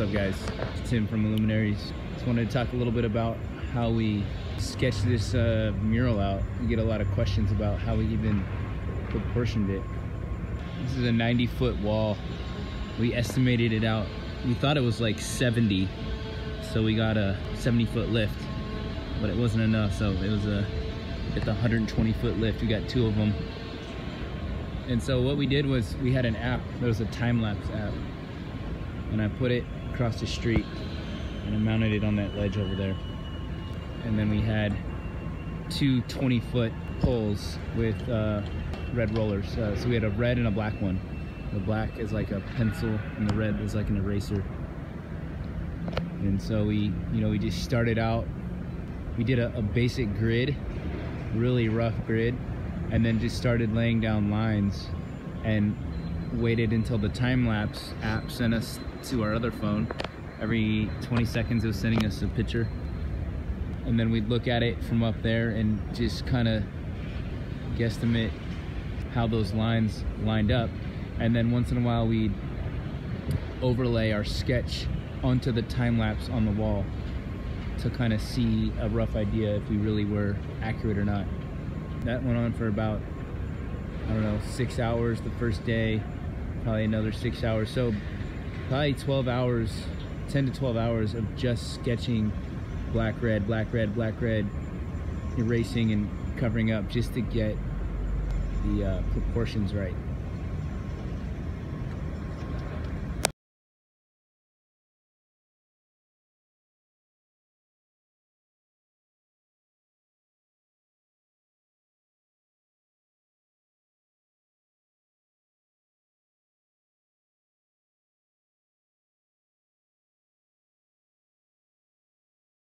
up, guys? It's Tim from Illuminaries. Just wanted to talk a little bit about how we sketched this mural out. We get a lot of questions about how we even proportioned it. This is a 90-foot wall. We estimated it out. We thought it was like 70, so we got a 70-foot lift, but it wasn't enough, so it was at the 120-foot lift. We got 2 of them. And so what we did was we had an app. There was a time-lapse app, and I put it across the street and I mounted it on that ledge over there. And then we had 2 20-foot poles with red rollers. So we had a red and a black one. The black is like a pencil and the red is like an eraser. And so we just started out. We did a basic grid, really rough grid, and then just started laying down lines and waited until the time-lapse app sent us to our other phone. Every 20 seconds it was sending us a picture, and then we'd look at it from up there and just kind of guesstimate how those lines lined up. And then once in a while we'd overlay our sketch onto the time-lapse on the wall to kind of see a rough idea if we really were accurate or not. That went on for about, I don't know, 6 hours the first day, probably another 6 hours. So probably 12 hours, 10 to 12 hours of just sketching black, red, black, red, black, red, erasing and covering up just to get the proportions right.